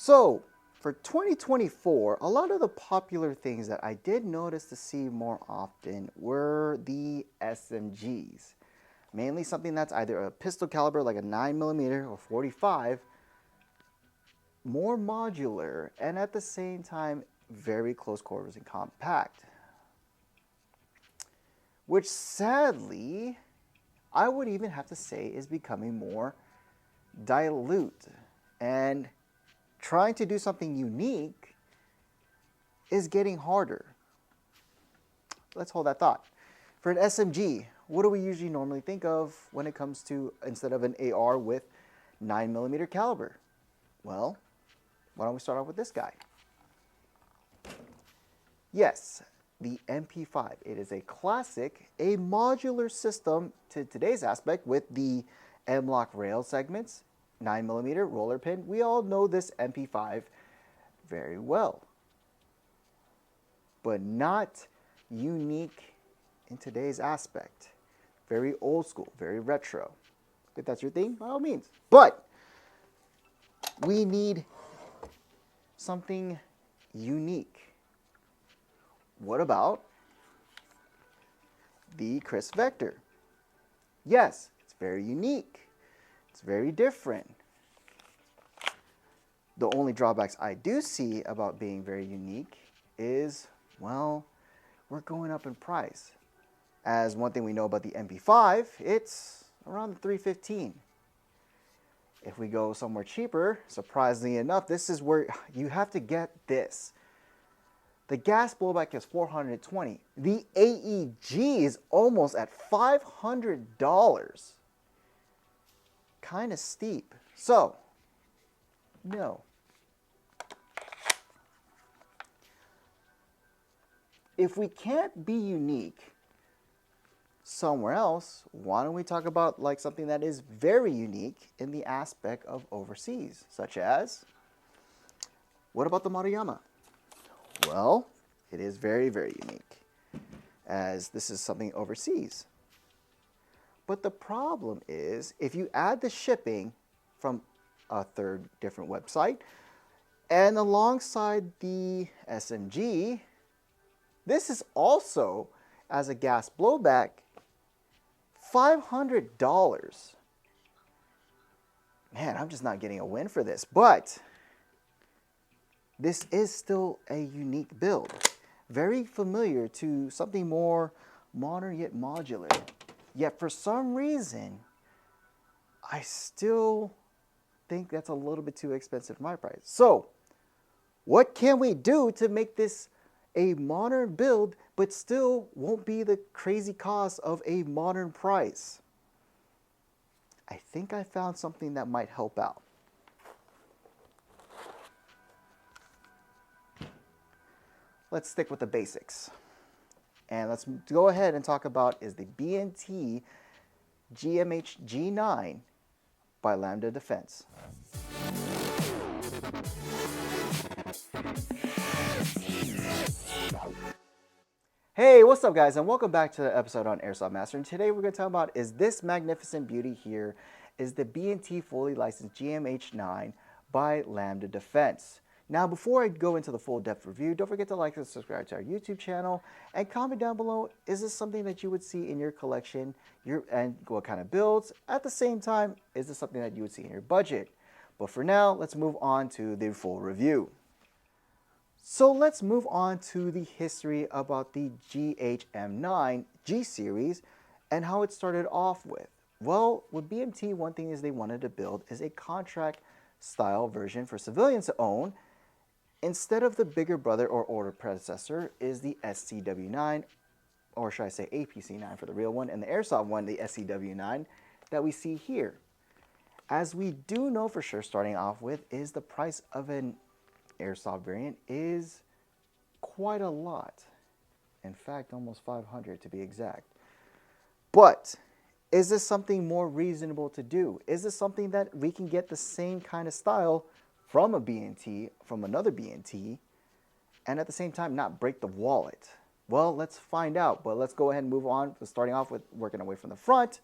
So, for 2024, a lot of the popular things that I did notice to see more often were the SMGs. Mainly something that's either a pistol caliber like a 9mm or 45, more modular, and at the same time, very close quarters and compact. Which sadly, I would even have to say is becoming more dilute. And trying to do something unique is getting harder. Let's hold that thought. For an SMG, what do we usually normally think of when it comes to, instead of an AR with 9mm caliber? Well, why don't we start off with this guy? Yes, the MP5. It is a classic, a modular system to today's aspect with the M-LOK rail segments, 9mm roller pin. We all know this MP5 very well, but not unique in today's aspect. Very old school, very retro. If that's your thing, by all means. But we need something unique. What about the Kriss Vector? Yes, it's very unique. It's very different. The only drawbacks I do see about being very unique is, well, we're going up in price. As one thing we know about the MP5, it's around the $315. If we go somewhere cheaper, surprisingly enough, this is where you have to get this. The gas blowback is $420. The AEG is almost at $500. Kind of steep. So, no. If we can't be unique somewhere else, why don't we talk about like something that is very unique in the aspect of overseas, such as, what about the Maruyama? Well, it is very, very unique, as this is something overseas. But the problem is, if you add the shipping from a third different website, and alongside the SMG, this is also, as a gas blowback, $500. Man, I'm just not getting a win for this, but this is still a unique build. Very familiar to something more modern yet modular. Yet for some reason, I still think that's a little bit too expensive for my price. So, what can we do to make this a modern build, but still won't be the crazy cost of a modern price? I think I found something that might help out. Let's stick with the basics. And let's go ahead and talk about is the B&T GHM9 by Lambda Defense. Hey, what's up guys, and welcome back to the episode on Airsoft Master. And today we're going to talk about is this magnificent beauty here is the B&T fully licensed GHM9 by Lambda Defense. Now, before I go into the full depth review, don't forget to like and subscribe to our YouTube channel and comment down below, is this something that you would see in your collection and what kind of builds? At the same time, is this something that you would see in your budget? But for now, let's move on to the full review. So let's move on to the history about the GHM9 G series and how it started off with. Well, with B&T, one thing is they wanted to build is a contract style version for civilians to own. Instead of the bigger brother or older predecessor is the SCW9, or should I say APC9 for the real one, and the Airsoft one, the SCW9, that we see here. As we do know for sure, starting off with, is the price of an Airsoft variant is quite a lot. In fact, almost $500 to be exact. But is this something more reasonable to do? Is this something that we can get the same kind of style from a B&T, from another B&T, and at the same time not break the wallet? Well, let's find out, but let's go ahead and move on, starting off with working away from the front,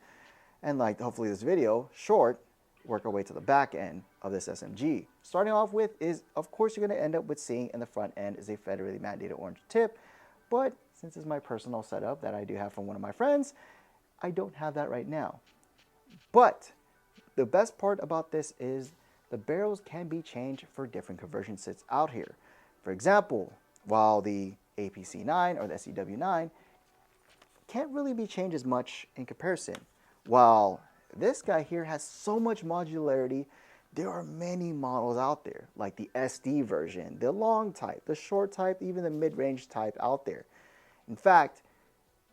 and like hopefully this video, short, work our way to the back end of this SMG. Starting off with is, of course, you're going to end up with seeing in the front end is a federally mandated orange tip, but since it's my personal setup that I do have from one of my friends, I don't have that right now. But the best part about this is the barrels can be changed for different conversion sets out here. For example, while the APC9 or the SCW9 can't really be changed as much in comparison, while this guy here has so much modularity, there are many models out there, like the SD version, the long type, the short type, even the mid-range type out there. In fact,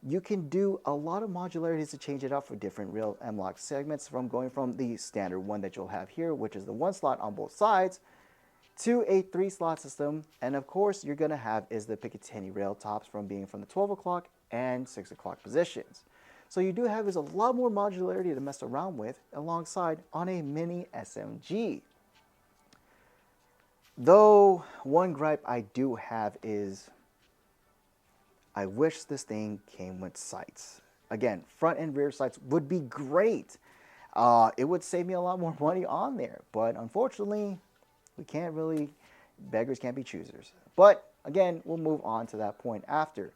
you can do a lot of modularities to change it out for different real M-LOK segments, from going from the standard one that you'll have here, which is the 1 slot on both sides, to a 3 slot system. And of course, you're going to have is the Picatinny rail tops from being from the 12 o'clock and 6 o'clock positions. So you do have is a lot more modularity to mess around with alongside on a mini SMG. Though one gripe I do have is I wish this thing came with sights. Again, front and rear sights would be great. It would save me a lot more money on there, but unfortunately, we can't really, beggars can't be choosers. But again, we'll move on to that point after.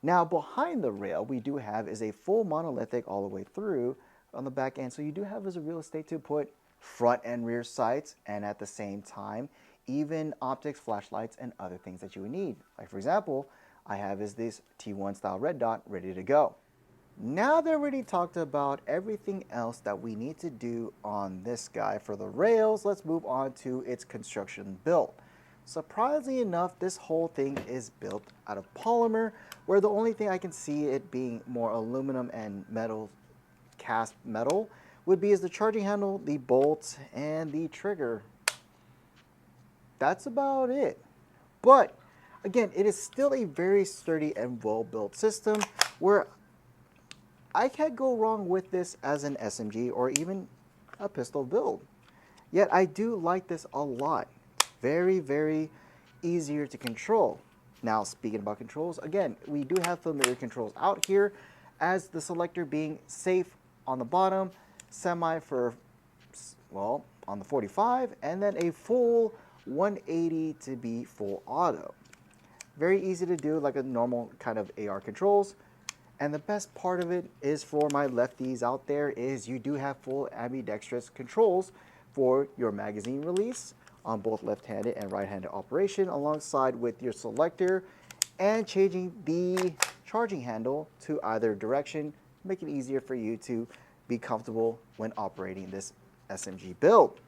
Now, behind the rail, we do have is a full monolithic all the way through on the back end. So you do have as a real estate to put front and rear sights, and at the same time, even optics, flashlights, and other things that you would need. Like for example, I have is this T1 style red dot ready to go. Now that I already talked about everything else that we need to do on this guy for the rails, let's move on to its construction build. Surprisingly enough, this whole thing is built out of polymer, where the only thing I can see it being more aluminum and metal, cast metal, would be is the charging handle, the bolts, and the trigger. That's about it. But again, it is still a very sturdy and well-built system where I can't go wrong with this as an SMG or even a pistol build. Yet I do like this a lot. Very, very easier to control. Now, speaking about controls, again, we do have familiar controls out here, as the selector being safe on the bottom, semi for, well, on the 45, and then a full 180 to be full auto. Very easy to do, like a normal kind of AR controls. And the best part of it is for my lefties out there is you do have full ambidextrous controls for your magazine release on both left-handed and right-handed operation, alongside with your selector and changing the charging handle to either direction, make it easier for you to be comfortable when operating this SMG build.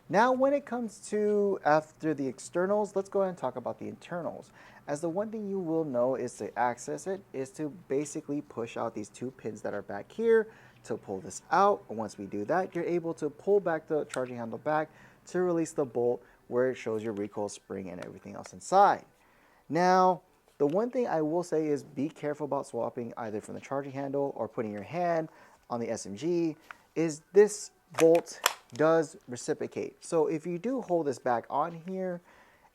Now, when it comes to after the externals, let's go ahead and talk about the internals. As the one thing you will know is to access it is to basically push out these 2 pins that are back here to pull this out. And once we do that, you're able to pull back the charging handle back to release the bolt where it shows your recoil spring and everything else inside. Now, the one thing I will say is be careful about swapping either from the charging handle or putting your hand on the SMG, is this bolt does reciprocate. So if you do hold this back on here,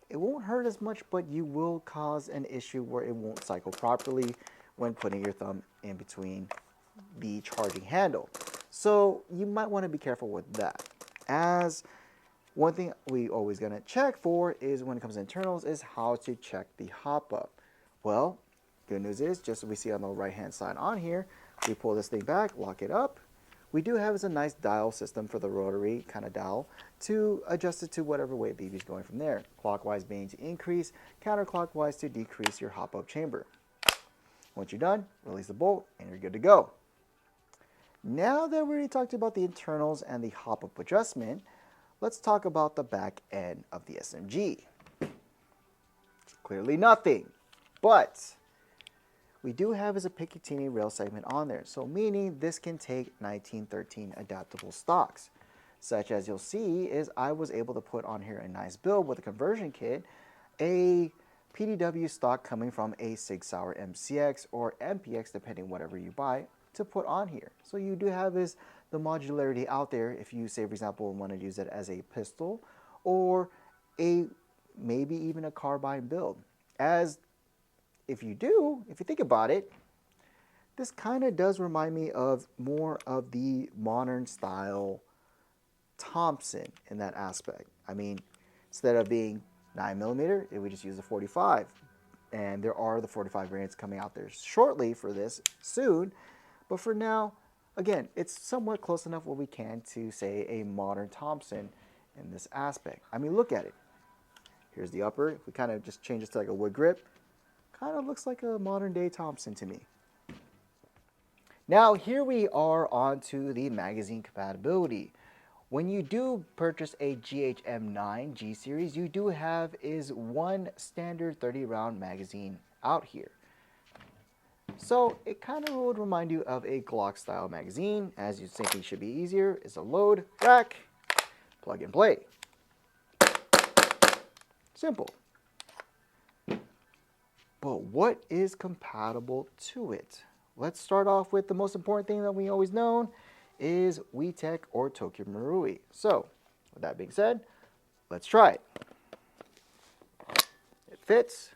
it won't hurt as much, but you will cause an issue where it won't cycle properly when putting your thumb in between the charging handle. So you might want to be careful with that. As one thing we always going to check for is when it comes to internals is how to check the hop up. Well, good news is just as we see on the right hand side on here, we pull this thing back, lock it up. We do have a nice dial system for the rotary kind of dial to adjust it to whatever way BB is going from there. Clockwise being to increase, counterclockwise to decrease your hop up chamber. Once you're done, release the bolt and you're good to go. Now that we already talked about the internals and the hop up adjustment, let's talk about the back end of the SMG. Clearly nothing, but we do have as a Picatinny rail segment on there. So meaning this can take 1913 adaptable stocks. Such as you'll see is I was able to put on here a nice build with a conversion kit, a PDW stock coming from a Sig Sauer MCX or MPX, depending whatever you buy, to put on here. So you do have is the modularity out there if you say, for example, want to use it as a pistol or a maybe even a carbine build. As if you think about it, this kind of does remind me of more of the modern style Thompson in that aspect. I mean, instead of being 9mm, it would just use a 45. And there are the 45 variants coming out there shortly for this soon. But for now, again, it's somewhat close enough where we can to say a modern Thompson in this aspect. I mean, look at it. Here's the upper. If we kind of just change this to like a wood grip, kind of looks like a modern day Thompson to me. Now here we are on to the magazine compatibility. When you do purchase a GHM9 G series, you do have is one standard 30 round magazine out here. So it kind of would remind you of a Glock style magazine. As you think it should be easier, is a load, rack, plug and play. Simple. But what is compatible to it? Let's start off with the most important thing that we always know is WeTech or Tokyo Marui. So with that being said, let's try it. It fits,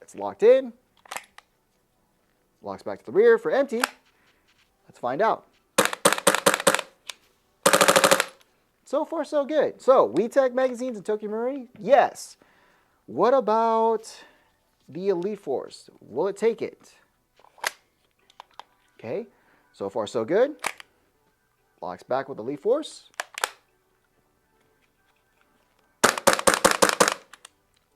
it's locked in, locks back to the rear for empty. Let's find out. So far so good. So WeTech magazines and Tokyo Marui, yes. What about the Elite Force? Will it take it? Okay, so far so good. Locks back with Elite Force.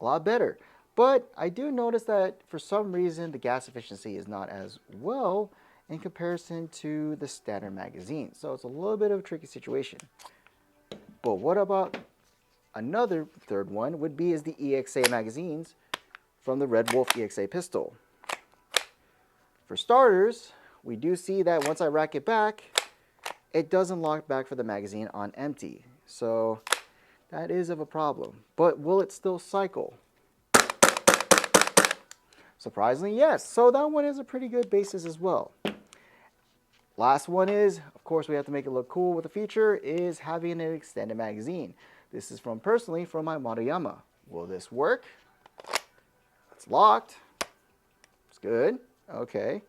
A lot better. But I do notice that for some reason the gas efficiency is not as well in comparison to the standard magazine. So it's a little bit of a tricky situation. But what about another third one would be is the EXA magazines from the Red Wolf EXA pistol. For starters, we do see that once I rack it back, it doesn't lock back for the magazine on empty. So that is of a problem. But will it still cycle? Surprisingly, yes. So that one is a pretty good basis as well. Last one is, of course, we have to make it look cool with a feature, is having an extended magazine. This is personally from my Maruyama. Will this work? It's locked. It's good. Okay.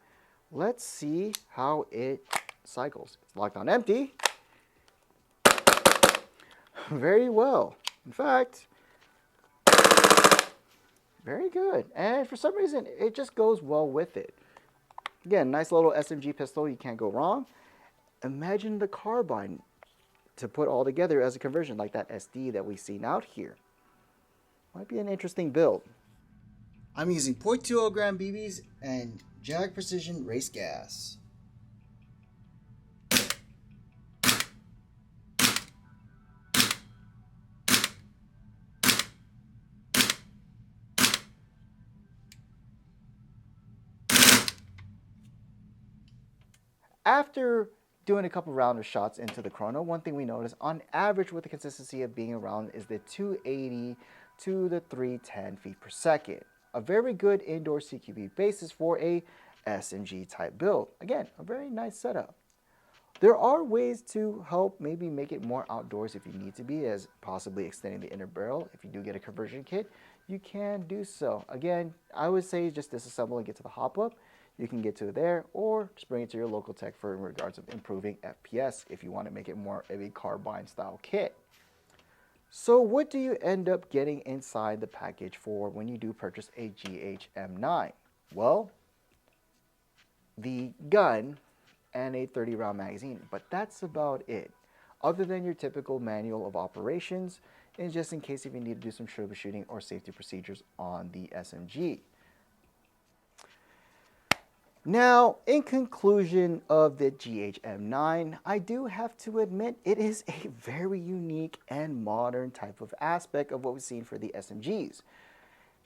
Let's see how it cycles. It's locked on empty. Very well. In fact, very good. And for some reason, it just goes well with it. Again, nice little SMG pistol. You can't go wrong. Imagine the carbine to put all together as a conversion like that SD that we've seen out here. Might be an interesting build. I'm using 0.20 gram BBs and Jag Precision Race Gas. After doing a couple round of shots into the chrono, one thing we notice on average with the consistency of being around is the 280 to the 310 feet per second. A very good indoor CQB basis for a SMG type build. Again, a very nice setup. There are ways to help maybe make it more outdoors if you need to be, as possibly extending the inner barrel. If you do get a conversion kit, you can do so. Again, I would say just disassemble and get to the hop-up. You can get to it there, or just bring it to your local tech for in regards of improving FPS if you want to make it more of a carbine style kit. So what do you end up getting inside the package for when you do purchase a GHM9? Well, the gun and a 30 round magazine, but that's about it. Other than your typical manual of operations, and just in case if you need to do some troubleshooting or safety procedures on the SMG. Now, in conclusion of the GHM9, I do have to admit it is a very unique and modern type of aspect of what we've seen for the SMGs.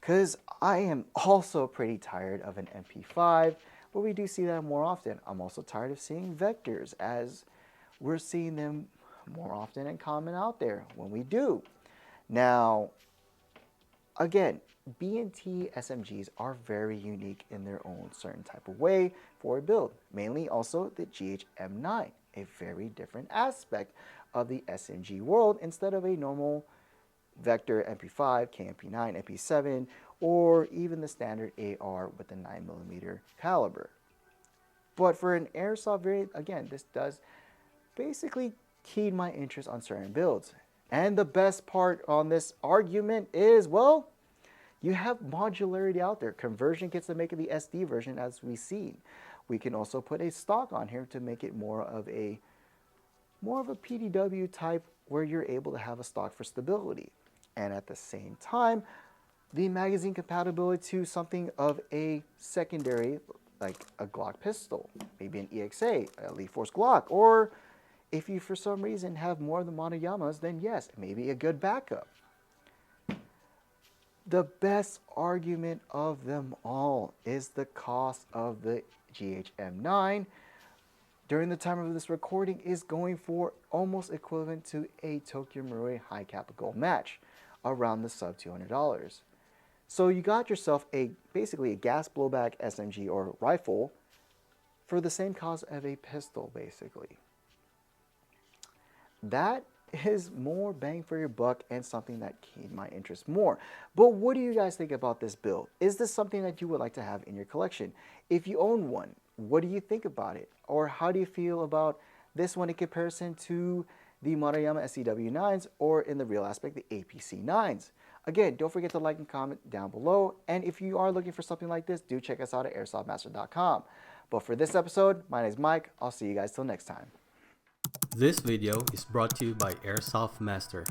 Because I am also pretty tired of an MP5, but we do see that more often. I'm also tired of seeing vectors, as we're seeing them more often and common out there when we do. Now, again, B&T SMGs are very unique in their own certain type of way for a build. Mainly also the GHM9, a very different aspect of the SMG world instead of a normal Vector MP5, KMP9, MP7, or even the standard AR with the 9mm caliber. But for an airsoft variant, again, this does basically keyed my interest on certain builds. And the best part on this argument is, well, you have modularity out there. Conversion kits to make it the SD version, as we see. We can also put a stock on here to make it more of a PDW type where you're able to have a stock for stability. And at the same time, the magazine compatibility to something of a secondary, like a Glock pistol, maybe an EXA, a Elite Force Glock, or if you for some reason have more of the Monoyamas, then yes, maybe a good backup. The best argument of them all is the cost of the GHM9 during the time of this recording is going for almost equivalent to a Tokyo Marui high cap gold match, around the sub $200. So you got yourself basically a gas blowback SMG or rifle for the same cost of a pistol, basically. That is more bang for your buck and something that keyed my interest more. But what do you guys think about this build? Is this something that you would like to have in your collection? If you own one, what do you think about it? Or how do you feel about this one in comparison to the Monoyama SCW9s or in the real aspect, the APC9s? Again, don't forget to like and comment down below. And if you are looking for something like this, do check us out at airsoftmaster.com. But for this episode, my name is Mike. I'll see you guys till next time. This video is brought to you by Airsoft Master.